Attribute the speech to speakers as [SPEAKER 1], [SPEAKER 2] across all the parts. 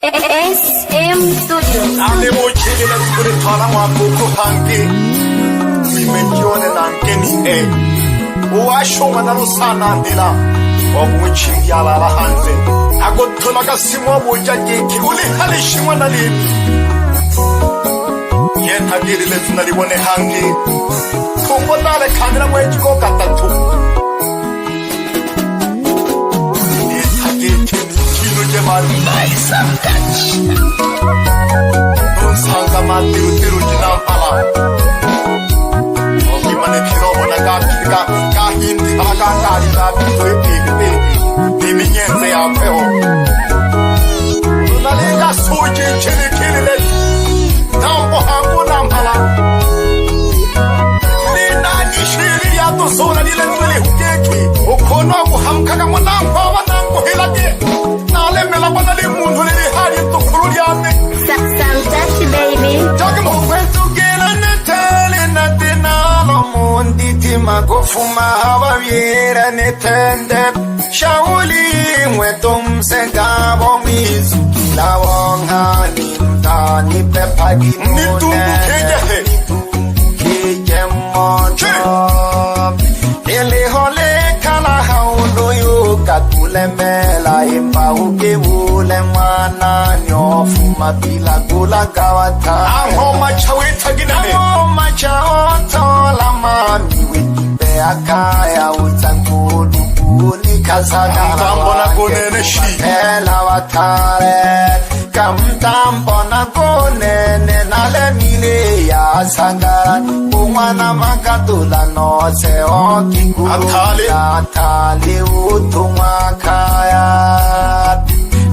[SPEAKER 1] SM Studios.
[SPEAKER 2] Anemochile kuritana mwabuku hangi Mimenjone nankeni Uwashoma na rusana ndila Wabumichingi alala hanze Agotona kasimo bujagiki Uli halishimwa na libi Yen hagiri letu nalibone hangi Kumbo nale kamera mwejiko katatu Yen hagiri kinu jemali Sanga matiru jinampala Okimane kirobo na kahindi Akakari na pitoe Niminyenze ya peo Unalinga suji chili letu Nambo hangu nampala Nina nishiri ya tusona nile nile hukeki Ukono kuhamkaka mwanampa wanangu hilake Nale mela banali mundu nili hali tukuru liane
[SPEAKER 1] Santachi baby.
[SPEAKER 2] Talking about when to get on the telling nothing all mundi tima gofuma hawaviera netende shauli mwetum senga bomizu la wonga nimta ni pepagi nitumbu keje moto ele hole kala haundo yuka kule mela imba ukebule mwana nyofuma bila kula gawata Angoma chawita ginane Angoma chawata la mami wikipe akaya utangulu kuni kasaga Kamtambo na konene shi Ela watare Kamtambo na konene nale mile ya sangara Umwana makatula no se okikuru Atali utuma kaya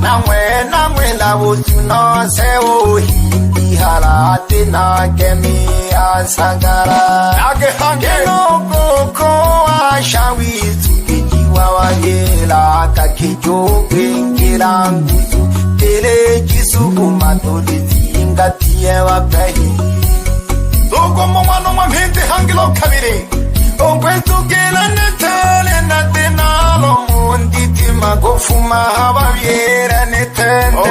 [SPEAKER 2] Namwe la utuno se uhindi harate na kemi asangara Nage hange Keno koko ashawizu Kijiwa wagela kakijo bengira nguzu Tele jisu umatoli zingatie wapehi Dogo mwano mwamhindi hangilo kabiri Ogwetu gela netale na denalo mundi tima gofuma hawaviera netende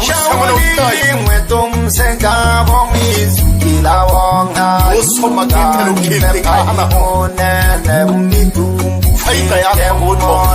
[SPEAKER 2] Shauli mweto msenga bomizu gila wonga Usoma kitelu kiti kahana Onene umidumbu fite moto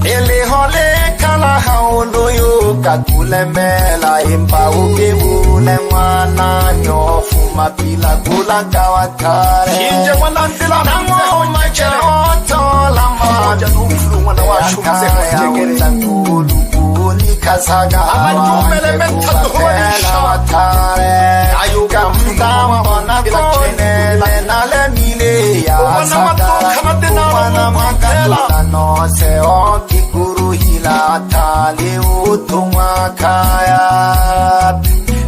[SPEAKER 2] Ele hole kala haundo yuka kule mela imba ukebule mwana nyofuma bila kula gawatare Shinje mwana ndila namo macha otola maja nuflu mwana washumze kujegere Ngulu kuni kasaga Amajumele menta duhonisha watare Ayuka mdama na kone Nale mile ya sagara Umana makatula no se okikuru hila tali utuma kaya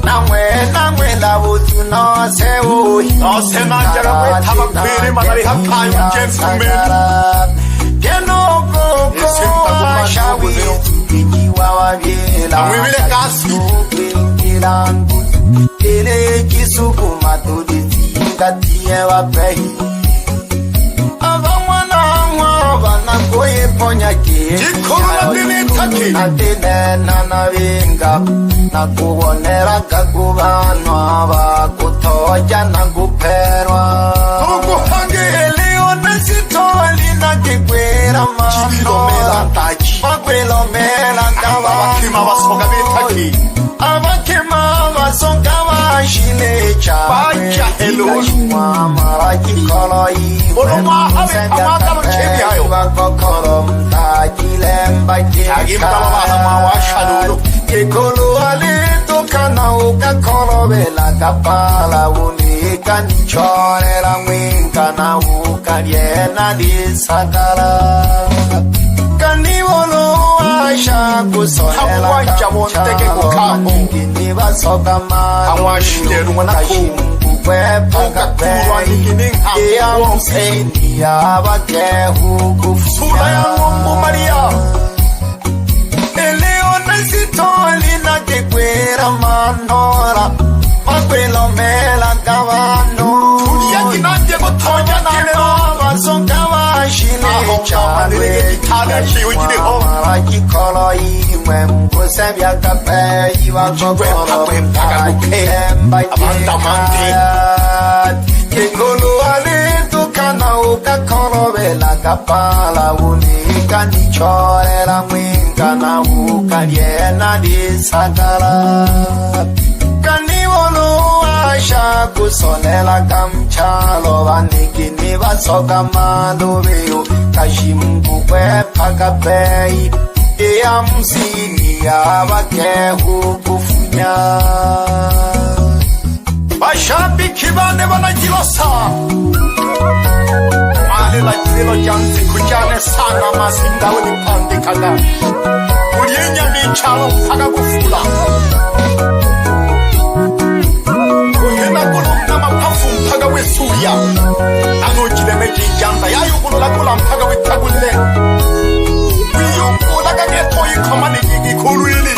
[SPEAKER 2] Namwe la utu no se uhi No se nanjara we taba kwiri manari hakanyu jemfume Keno koko ashawi Tukijiwa wavila Amwivile kasi Ukingirangu Kile kisuku matulisi Katie wapehi Bana koye ponya ki Jikuru na dini taki Na dine na navinga Na kuonera kakubanwa Bakutoja na kuperwa Tuku hangi Elio nesitoli na kikwera mano Chibilo mela taki Makwilo mela kawa Abakima basoga bitaki Abakima basoga bashile cha Bacha helo Shuma maraki koloi Oloma hawe amata mchebi hayo Kokorom tajilemba Tagimta wahama washadulu Kekolo alito kana uka kolobela kapala Unika nichorera mwinka na uka Yena disakara Kanivolo asha kusohela Kamwanja monteke kukapo Nginiva soka manu Kamwashideru mwanaku Wepa kakuri Iya mseni ya bakehu Sura ya Mungu Maria Eleo nesitoli na kekwera manora Makwelo mela kavano Tulia kinanje kutoja na leo Songa wa shile chale Chale chiwe jide ho Mara kikolo imu imwe mkusebya kape iwakokoro emba abandamante kekolo alitukana ukakorobela kapala unika nichorera mwingana ukaliena disagala kanivolo asha kusolela kamchalo vanikini vasoka maluveyo kashimkukwe pakapei iya msini yavakehu kufunya vashabiki vane vanajilosa malela jilo jansi kujane sana masindawuni pandikaga kulienya michalo mpaka kufula kulumna mapafu mpaka wesuya anojilemeji janda yayukulula kula mpaka wetagule wiyungula kaketoyi komani gigikulwili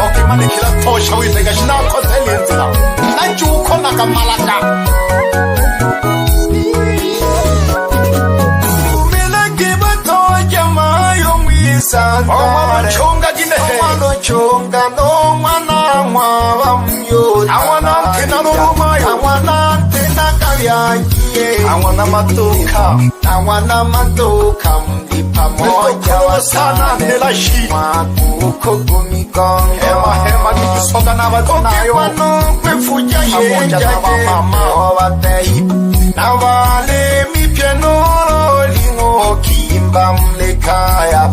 [SPEAKER 2] okimani kila tosha wizega shinakozelenzila nanjuko nakamalaka umilakibatoja mayo mwisanda omalochonga ginehe omalochonga nomwana mwaba myoda awana tena norumayo awana tena kabyagiye awana matuka mdipa moja wasana nelashi makuko gumigongo hema nikisoga nabatonayo wano kwefuja yenjaje obatehi nabale mipyenoro lingo kimba mlekaya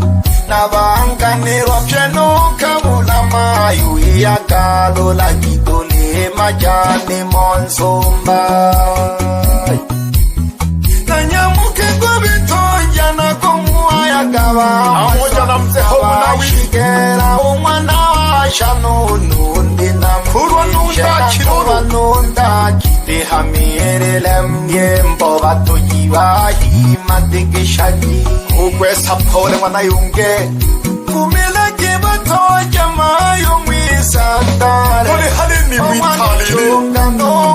[SPEAKER 2] nabanganirwa pyeno kabula mayu iyakalo la gidole majane monsomba nanyamuke gobitonja na komuaya gaba amoja na mzeho unawishigera umwana washa nunundi na kurwa nunda kiruru nunda kidehamirele mgembo batoyibahi madegeshaji ukwesa pole mwana yunge kumila kibatoja mayo mwisandare kule halini mwitalili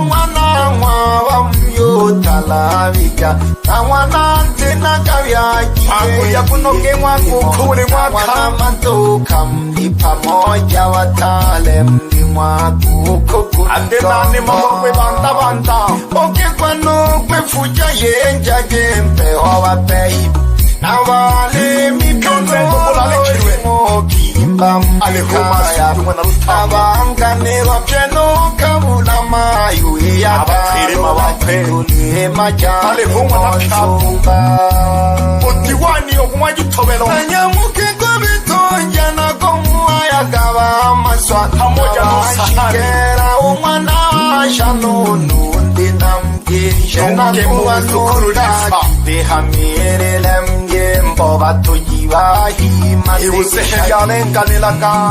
[SPEAKER 2] mwana mwawa myotalabika na mwana ntena kabyaki akuya kunoge mwakukule mwaka matuka mdipa moja watale mdi mwakuko andenani mawakwe banda oke kwano kwefuja yenja jempe wawapehi navale mipyonzengokimba mkaya abanganirwa pyeno kabula mayu iyakaloakule majane monsumba utiwani okumwajitobelo nanyamuke gobitonja nakomuayagaba amaswa amashigera umwana washa nunundi namgishe nakuwanunda bihamirele mgembo batoyibahi ibuseheyalenganelaga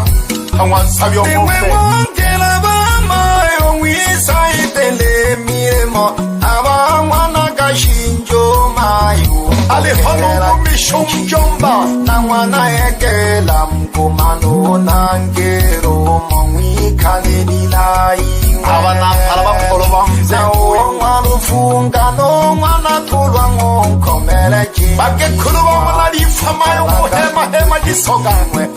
[SPEAKER 2] awansabyo mwongela bamayo mwisaitele miremo abamwana gashinjo mayu alihono mishumjomba na mwana ekela mkumano nangero mwikhalelilai abanakhala bakholo bamze omwalufunga nomwana tulwa ngonkomeleji bakekhulu bomana lifamayo kuhema jisoganwe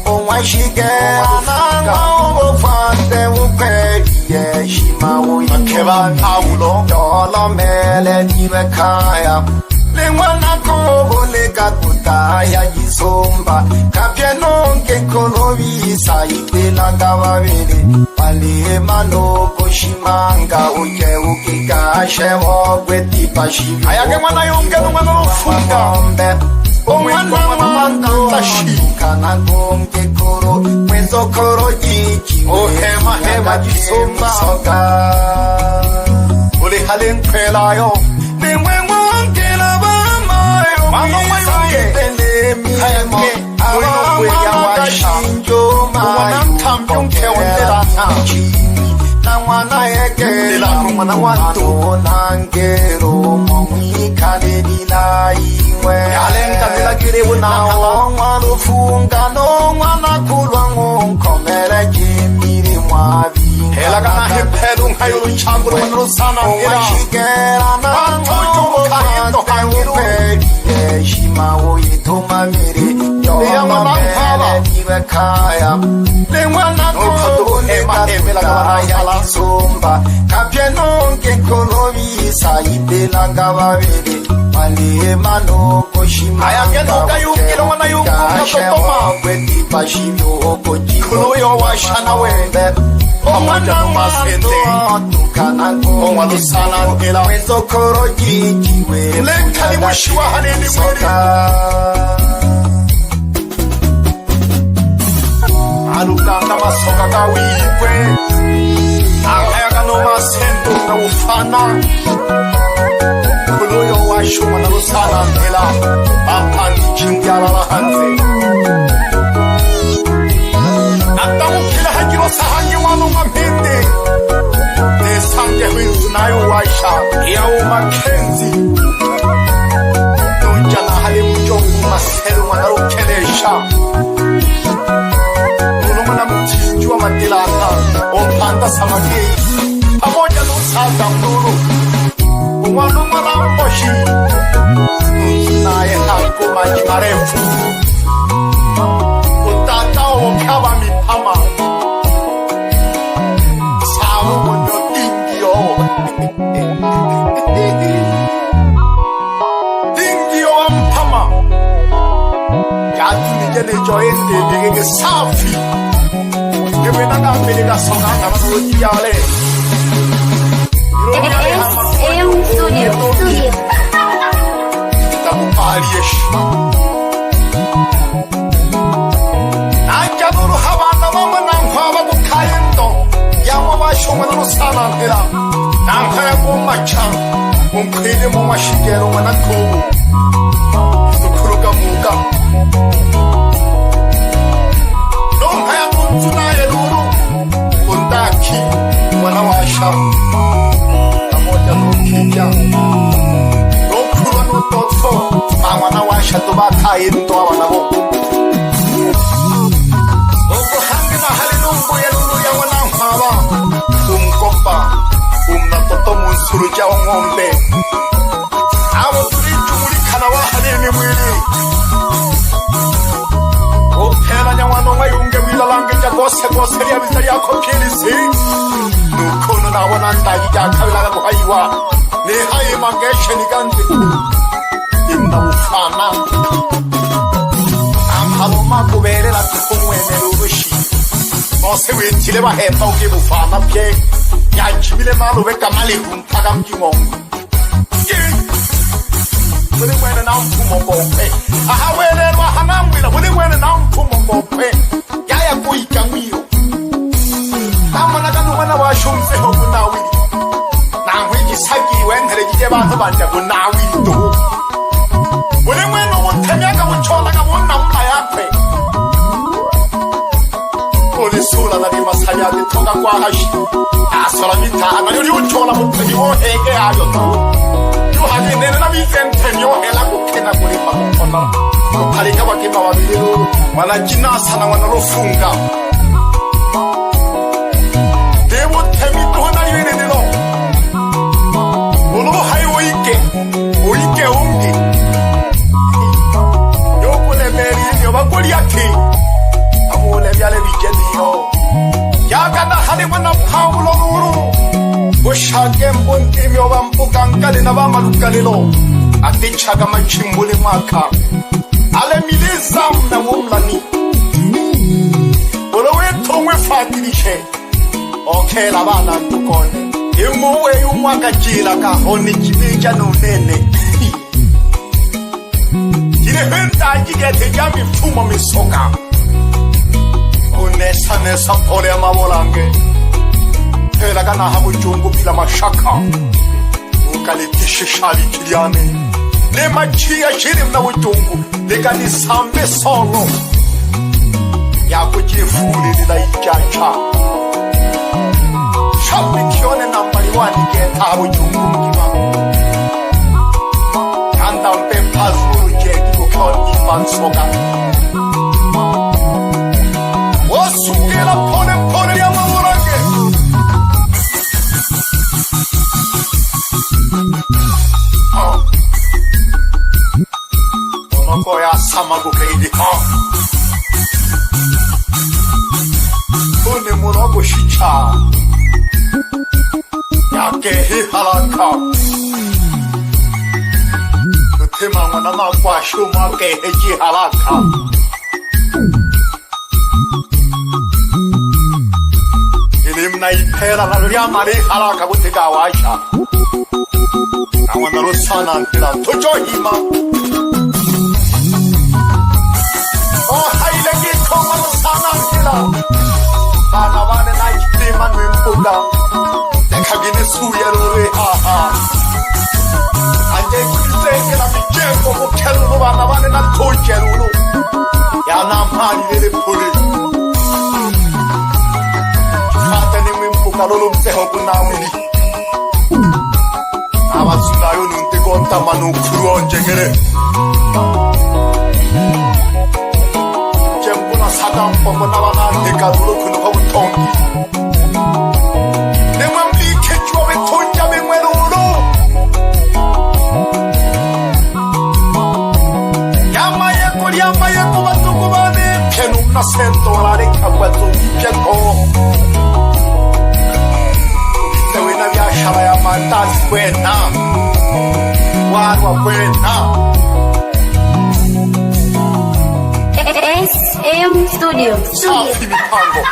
[SPEAKER 2] omwashigera nangobofande ukweliye shimawoyikeba paulo dolomele nibekhaya lengwana koboleka kutaya jisomba kapyenonke kolobisa ipelanga babili palema loko shimanga uje ukikashe wogwetipa shibi ayake mwana yonke mwana lofunga omwana tashikana gonke koro mwezo koro jiki ohema jisomba soga ule halenkwelayo lengwengwongela bamayo mwisaitele miremo abamwanakashinjo na mwana yekelela mwana wanto nangero mwikhalelilaiwe yalenkanilakiliwu nawo mwalufunga no mwana kulwa ngonkomele jimiri mwabi helakana hiphelu ngayoluchambulu mwanlusana owashikela nangookahindokangilupeli yeshimawo yitumamiri yomamele bekaya lengwana no ema emela kabana ya somba kapye nonke kolobisa ibela ngababele mali mano koshima aya ngeno kayukilo wana yuko toma kwendi bashivyo kojiko yo washana wende omwana masente omwa lusana ngela wezo koroji jiwe lekali mushiwa haneni mwere alukanga masoka kawikwe akaya no masento na ufana kuloyo washuma na lusana ngela apani chingyala hanze Atamukila hajiro sahanyi wano mapende Nesange winzu nayo waisha Yao makenzi Nujana hali mjongu maseru wanarukelesha Nulumana mchinjua madilata Ompanda samagei Pamoja nusata mnuru Uwanumana mboshi Nuzunaye haku majimarefu Kawa mipama Sawa mono dingyo Dingyo ampama Yatu nijene joende Degege safi Ewe nanga pelega songa Namano jiyale
[SPEAKER 1] Studio
[SPEAKER 2] Itamupali yeshi Nuru habana mama nankwa kukayendo Yama washoma na rusana mpira Nankaya kumacha Mumkwili muma shigero wanakubu Nukuruga muga Nunkaya kunzuna yeruru Undaki wanawasha Namoja nukija Nukuru nutotso Wanawasha tubakayendo wanabo Umkopa umnatoto munsuruja ngombe abo tulijumurikana wahanini mwili opera nyawano ngayunge wilalange jagose gose lya bizari yako kilisi nukono nabona ndaji jakabilaga kuhaiwa ni hayi mageshe niganze inda ufana amhaloma kuberera tukumwenera urushi Bose witile bahemba ukibufana pye Yajibile malube kamali kumpaka mjimongo Wili mwene na mpumo mbope Aha wele wahanamwila Wili mwene na mpumo mbope Yaya kuika mwio Namana kanumana washumse hoku nawili Nangwiki sagi wendere jije bata banja kunawili tu Wili mwene utemyaga uchola wuna muna yakwe Sula na lima saya de toga kwa hashi Asola mitana yuri uchola mutani wo hege ayo tu Yu hagi nene na mitente nyo hela kukena kulima kukona Kupalika wakima wabiru Wana jinasa na wana rofunga Dewo temi tuhana yuri nilo Ulu hai uike ungi Yokule meri yobakuli yaki Amule vyale vijeniyo Yagana hali wana paulo nuru Ushage mbundi myoba mbuga ngali na vama lugalilo Atichaga machimbuli mwaka Ale miliza mna wumlani Ulowe tongwe fatirishe Okela vana ntukone Imuwe yumwaka jila kahoni jibija nunene Jile henda jigete jami mfumo misoka Nesa pole ya mabolange Hela gana hamu jungu bila mashaka Ukalitishe shali kiliane Ne machia shirim na ujungu Lega ni sambe solo Ya kujifuri nila ijacha Shabi kione nambari wani geta hamu jungu mkiwa Kanda mpe pazuru jeki kukiwa nifan soga Sugela pone ya mamurange Onoko ya samagu keidi haraka Kutemangwa na makwasho mwake heji haraka Ilimnaipera na liyamari haraka kutega washa Nawanalo sana ntila tujo hima hailegi komano sana ntila Bana wane na ikitima nwimpuda Dekagini suyerure haha Anje kuteke na mijengo mukerumu bana wane na tojeruru Yana mani nile puli Kate ni mwimpuka lulu mteho kunawili Abasunayo nuntiko tamanu kuru onjegere Jembuna sadam pomo nawana ndeka lulu kuno hobu tongi Nemwe mlike juwe tonja mimwe lulu Yama yeko batuku bane Kenu mna sento lare kabwato ipyeto Tewina vyashara ya mandazi kwena Warwa kwena
[SPEAKER 1] SM Studio.
[SPEAKER 2] Safi mipango